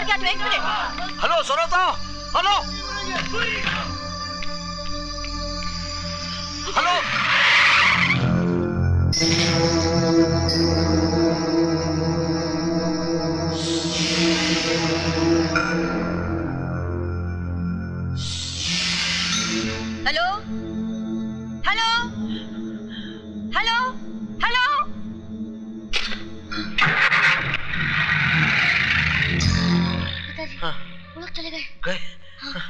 क्या तू? 1 minute. Hello सुनो तो, hello hello. Hello hello hello hello. पिताजी वो लोग चले गए। हाँ।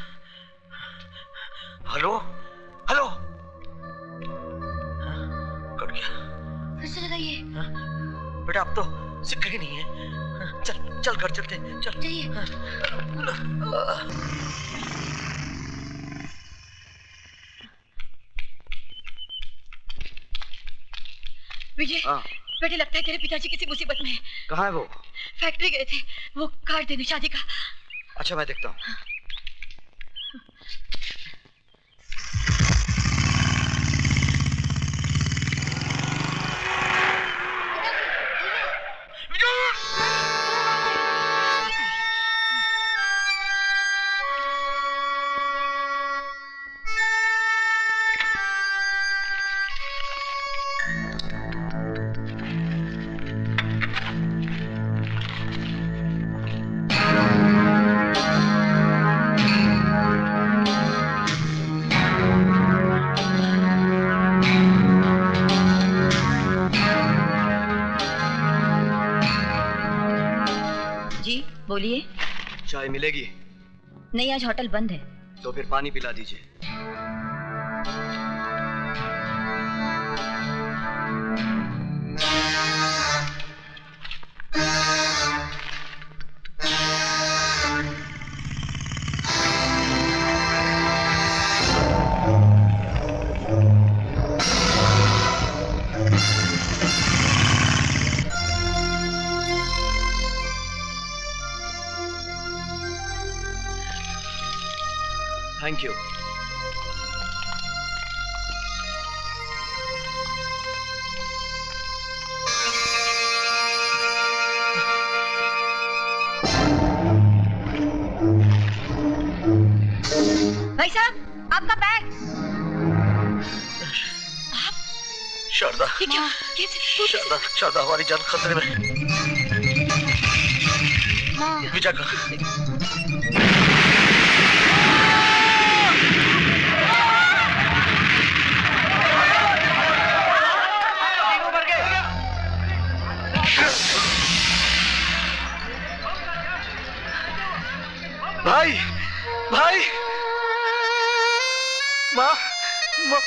Hello hello. कट गया। फिर से लगाइए। बेटा अब तो सिक्का ही नहीं है। चल चल घर चलते, चल चलिए। विजय, बेटे लगता है तेरे पिताजी किसी मुसीबत में है। कहाँ है वो? फैक्ट्री गए थे, वो कार्ड देने शादी का। अच्छा मैं देखता हूँ। बोलिए। चाय मिलेगी? नहीं, आज होटल बंद है। तो फिर पानी पिला दीजिए। Thank you. भाई साहब, आपका बैग। आप? शारदा। ये क्या? शारदा, शारदा हमारी जान खतरे में। विजय का भाई, भाई, माँ, माँ,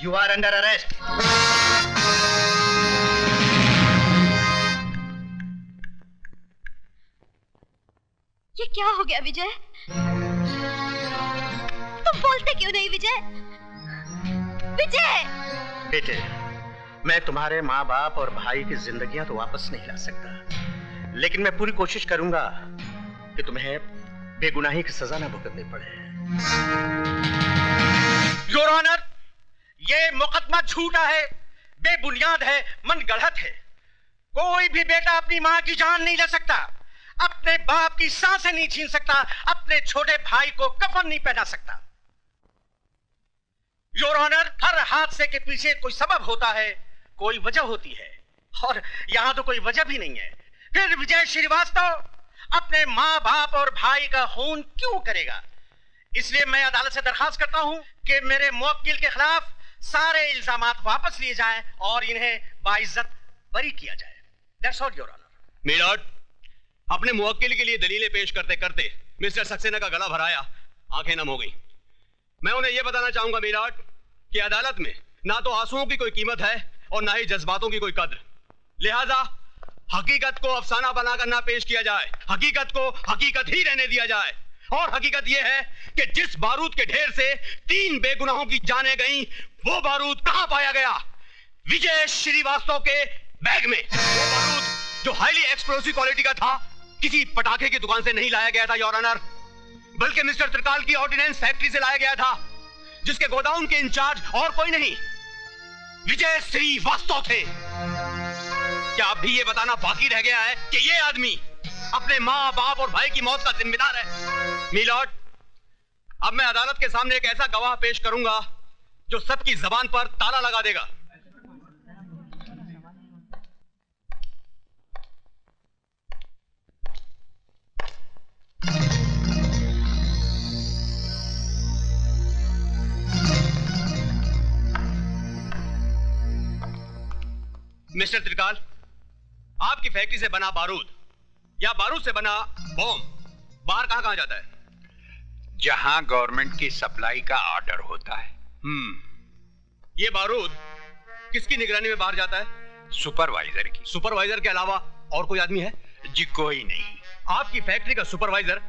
You are under arrest. ये क्या हो गया विजय? तुम बोलते क्यों नहीं विजय? विजय! बेटे, मैं तुम्हारे माँ बाप और भाई की जिंदगियां तो वापस नहीं ला सकता, लेकिन मैं पूरी कोशिश करूंगा कि तुम्हें बेगुनाही की सजा न भुगतनी पड़े। योर ऑनर, ये मुकदमा झूठा है, बेबुनियाद है, मनगढ़ंत है। कोई भी बेटा अपनी माँ की जान नहीं ले सकता, अपने बाप की सांसें नहीं छीन सकता, अपने छोटे भाई को कफन नहीं पहना सकता। योर ऑनर, हर हादसे के पीछे कोई सबब होता है, कोई वजह होती है, और यहां तो कोई वजह भी नहीं है। फिर विजय श्रीवास्तव अपने माँ बाप और भाई का खून क्यों करेगा? इसलिए मैं अदालत से दरखास्त करता हूं कि मेरे मुवक्किल के खिलाफ सारे इल्जामात वापस लिए जाएं और इन्हें बाइज्जत बरी किया जाए। That's all your honour. मीराट, अपने मुवक्किल के लिए दलीलें पेश करते करते मिस्टर सक्सेना का गला भराया, आंखें नम हो गई। मैं उन्हें यह बताना चाहूंगा मीराट कि अदालत में ना तो आंसुओं की कोई कीमत है और ना ही जज्बातों की कोई कद्र। लिहाजा हकीकत को अफसाना बनाकर ना पेश किया जाए, हकीकत को हकीकत ही रहने दिया जाए। और हकीकत यह है कि जिस बारूद के ढेर से 3 बेगुनाहों की जानें गईं, वो बारूद कहां पाया गया? विजय श्रीवास्तव के बैग में। वो बारूद जो हाईली एक्सप्लोसिव क्वालिटी का था, किसी पटाखे की दुकान से नहीं लाया गया था योर ऑनर, बल्कि मिस्टर त्रिकाल की ऑर्डिनेंस फैक्ट्री से लाया गया था, जिसके गोदाउन के इंचार्ज और कोई नहीं, विजय श्रीवास्तव थे। क्या अब भी ये बताना बाकी रह गया है कि ये आदमी अपने माँ बाप और भाई की मौत का जिम्मेदार है? मिलॉर्ड, अब मैं अदालत के सामने एक ऐसा गवाह पेश करूंगा जो सबकी जबान पर ताला लगा देगा। मिस्टर त्रिकाल, आपकी फैक्ट्री से बना बारूद या बारूद से बना बॉम्ब बाहर कहां कहां जाता है? जहां गवर्नमेंट की सप्लाई का ऑर्डर होता है। ये बारूद किसकी निगरानी में बाहर जाता है? सुपरवाइजर की। सुपरवाइजर के अलावा और कोई आदमी है? जी कोई नहीं। आपकी फैक्ट्री का सुपरवाइजर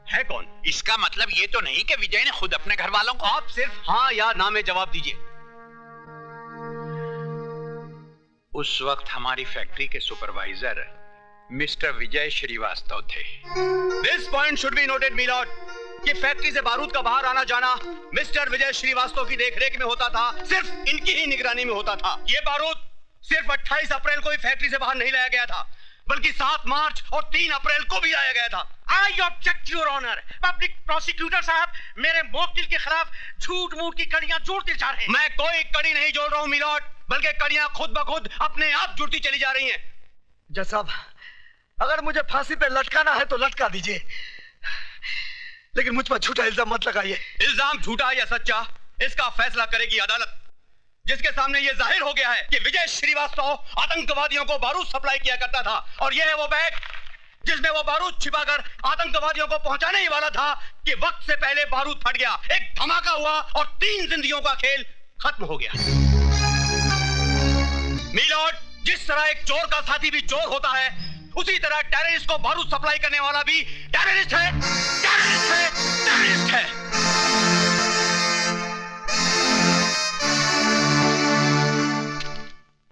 है कौन? इसका मतलब ये तो नहीं कि विजय ने खुद अपने घर वालों को। आप सिर्फ हाँ या ना में जवाब दीजिए। उस वक्त हमारी फैक्ट्री के सुपरवाइजर मिस्टर विजय श्रीवास्तव थे। This point should be noted milord कि फैक्ट्री से बारूद का बाहर आना जाना मिस्टर विजय श्रीवास्तव की देखरेख में होता था, सिर्फ इनकी ही निगरानी में होता था। ये बारूद सिर्फ 28 अप्रैल को ही फैक्ट्री से बाहर नहीं लाया गया था, बल्कि 7 मार्च और 3 अप्रैल को भी लाया गया था। I object your honour. Public prosecutor साहब मेरे मुवक्किल के खिलाफ झूठ मूठ की कड़ियां जोड़ते जा रहे हैं। मैं कोई कड़ी नहीं जोड़ रहा हूं मिलॉर्ड, बल्कि कड़ियां खुद ब खुद अपने आप जुड़ती चली जा रही हैं। जज साहब, अगर मुझे फांसी पे लटकाना है तो लटका दीजिए, लेकिन मुझ पर झूठा इल्जाम मत लगाइए। इल्जाम झूठा या सच्चा, इसका फैसला करेगी अदालत, जिसके सामने यह जाहिर हो गया है कि विजय श्रीवास्तव आतंकवादियों को बारूद सप्लाई किया करता था, और यह है वो बैग जिसमें वो बारूद छिपाकर आतंकवादियों को पहुंचाने ही वाला था कि वक्त से पहले बारूद फट गया, एक धमाका हुआ और 3 जिंदगियों का खेल खत्म हो गया। मिलॉर्ड, जिस तरह एक चोर का साथी भी चोर होता है, उसी तरह टेररिस्ट को बारूद सप्लाई करने वाला भी टेररिस्ट है, टेररिस्ट है, टेररिस्ट है।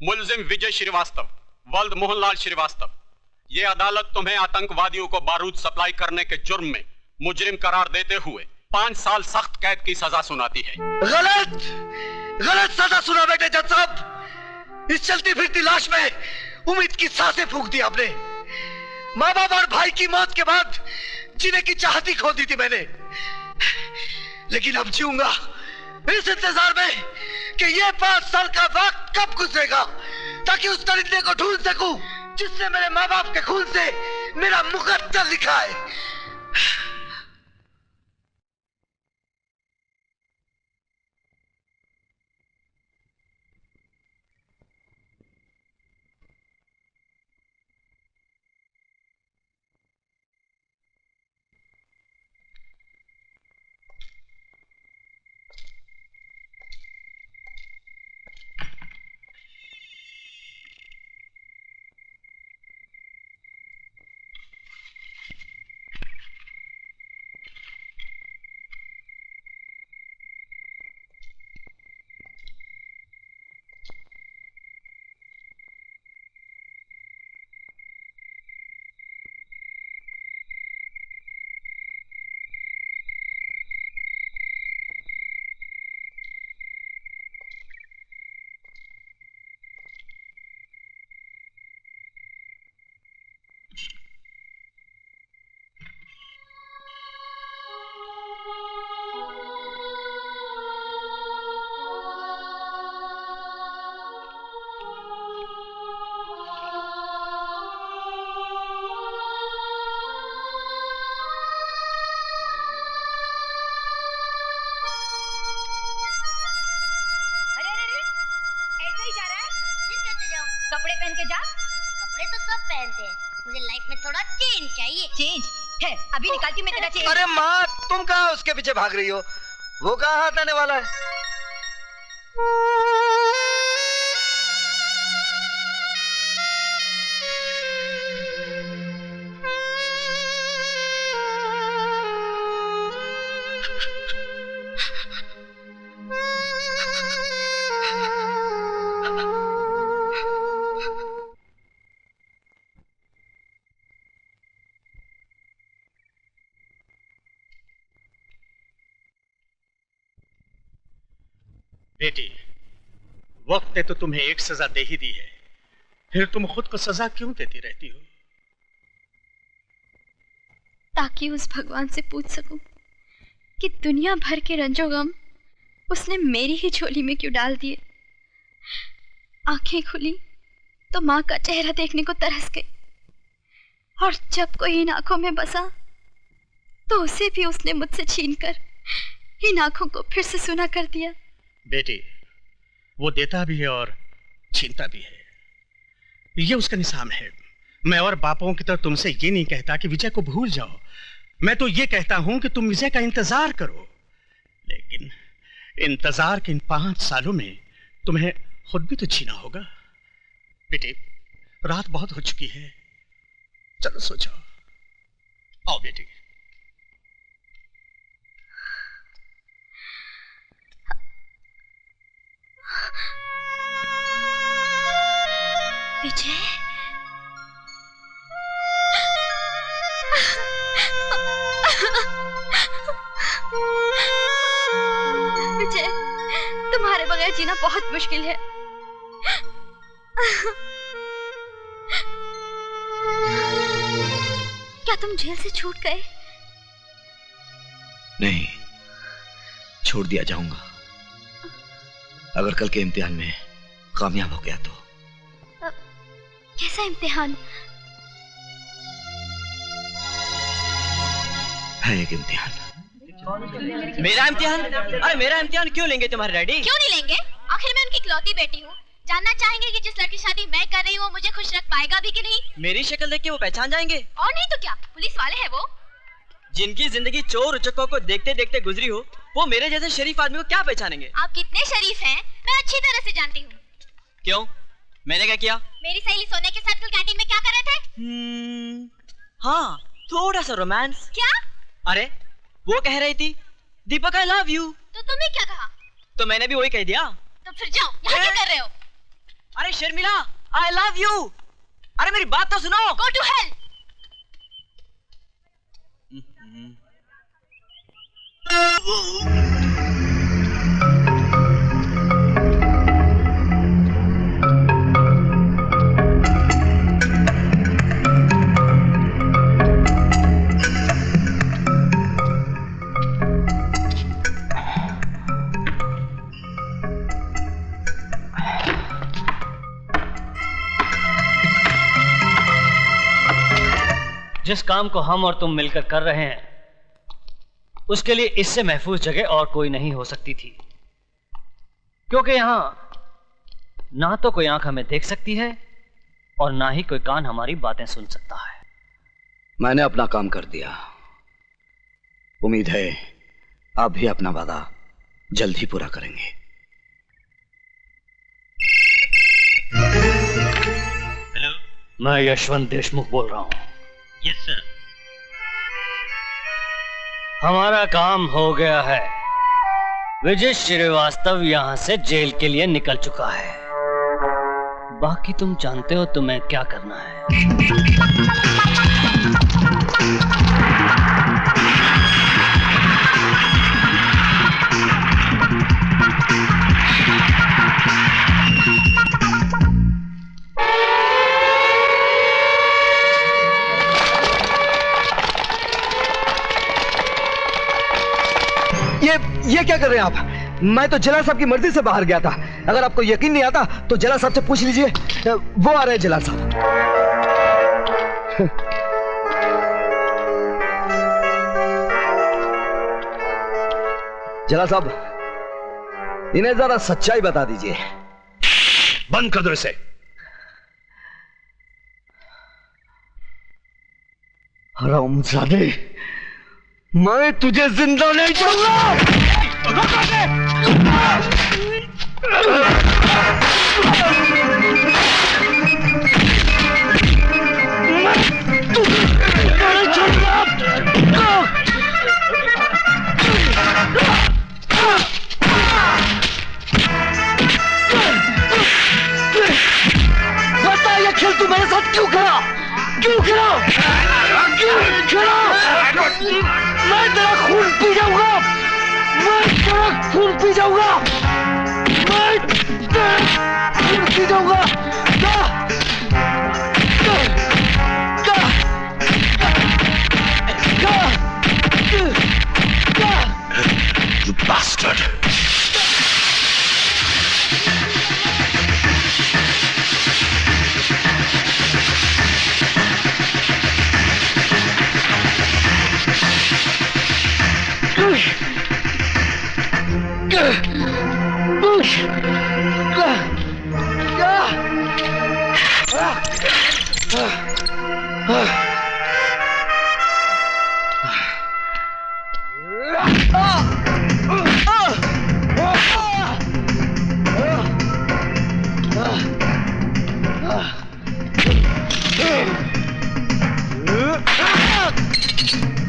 मुलजिम विजय श्रीवास्तव, वल्द मोहनलाल श्रीवास्तव, ये अदालत तुम्हें आतंकवादियों को बारूद सप्लाई करने के जुर्म में मुजरिम करार देते हुए 5 साल सख्त कैद की सजा सुनाती है। गलत, गलत सजा सुना बेटे जज साहब। इस चलती फिरती लाश में उम्मीद की सांसें फूंक दी आपने। माँ बाप और भाई की मौत के बाद जीने की चाहत ही खो दी थी मैंने, लेकिन अब जीऊंगा इस इंतजार में कि ये 5 साल का वक्त कब गुजरेगा, ताकि उस दरिंदे को ढूंढ सकूं जिसने मेरे माँ बाप के खून से मेरा मुकद्दर लिखा है। कपड़े पहन के जा। कपड़े तो सब पहनते हैं, मुझे लाइफ में थोड़ा चेंज चाहिए। चेंज है, अभी निकालती हूँ मैं तेरा चेंज। अरे माँ, तुम कहाँ उसके पीछे भाग रही हो? वो कहाँ हाथ आने वाला है? बेटी, वक्त ने तो तुम्हें एक सजा दे ही दी है, फिर तुम खुद को सजा क्यों देती रहती हो? ताकि उस भगवान से पूछ सकूं कि दुनिया भर के रंजो गम उसने मेरी ही झोली में क्यों डाल दिए। आंखें खुली तो माँ का चेहरा देखने को तरस गई, और जब कोई इन आंखों में बसा तो उसे भी उसने मुझसे छीनकर इन आंखों को फिर से सुना कर दिया। बेटी, वो देता भी है और छीनता भी है, ये उसका निजाम है। मैं और बापों की तरह तुमसे ये नहीं कहता कि विजय को भूल जाओ, मैं तो ये कहता हूं कि तुम विजय का इंतजार करो। लेकिन इंतजार के इन 5 सालों में तुम्हें खुद भी तो जीना होगा। बेटी, रात बहुत हो चुकी है, चलो सो जाओ। आओ बेटी। विजय, विजय, तुम्हारे बगैर जीना बहुत मुश्किल है। क्या तुम जेल से छूट गए? नहीं, छोड़ दिया जाऊंगा अगर कल के इम्तिहान में कामयाब हो गया तो। कैसा इम्तिहान? है एक इम्तिहान। मेरा इम्तिहान? अरे मेरा इम्तिहान क्यों लेंगे तुम्हारे डैडी? क्यों नहीं लेंगे? आखिर मैं उनकी इकलौती बेटी हूँ। जानना चाहेंगे कि जिस लड़की शादी मैं कर रही हूँ मुझे खुश रख पाएगा भी कि नहीं? मेरी शक्ल देख के वो पहचान जाएंगे। और नहीं तो क्या, पुलिस वाले हैं वो। जिनकी जिंदगी चोर उचक्कों को देखते देखते गुजरी हो, वो मेरे जैसे शरीफ आदमी को क्या पहचानेंगे? आप कितने शरीफ हैं मैं अच्छी तरह से जानती हूँ। क्यों, मैंने क्या किया? मेरी सहेली सोने के साथ कल कैंटीन में क्या कर रहे थे? हाँ, थोड़ा सा रोमांस। क्या? अरे वो कह रही थी दीपक आई लव यू। तो तुमने क्या कहा? तो मैंने भी वही कह दिया। तो फिर जाओ, यहाँ क्या कर रहे हो? अरे शर्मिला, आई लव यू। अरे मेरी बात तो सुनो। Go to hell! जिस काम को हम और तुम मिलकर कर रहे हैं उसके लिए इससे महफूज जगह और कोई नहीं हो सकती थी, क्योंकि यहां ना तो कोई आंख हमें देख सकती है और ना ही कोई कान हमारी बातें सुन सकता है। मैंने अपना काम कर दिया, उम्मीद है आप भी अपना वादा जल्द ही पूरा करेंगे। हेलो, मैं यशवंत देशमुख बोल रहा हूं। Yes sir. हमारा काम हो गया है। विजय श्रीवास्तव यहां से जेल के लिए निकल चुका है। बाकी तुम जानते हो तुम्हें क्या करना है। ये क्या कर रहे हैं आप? मैं तो जला साहब की मर्जी से बाहर गया था। अगर आपको यकीन नहीं आता तो जला साहब से पूछ लीजिए, वो आ रहे हैं जला साहब। जला साहब, इन्हें जरा सच्चाई बता दीजिए। बंद कर दो इसे। हरामजादे, मैं तुझे जिंदा नहीं छोड़ूंगा। बता, ये खेल तू मेरे साथ क्यों खेला? क्यों खेला? क्यों खेला? मैं तेरा खून पी जाऊंगा। मैं तेरा खून पी जाऊंगा। नहीं जाऊंगा। You bastard!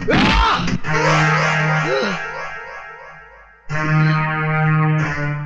Ah!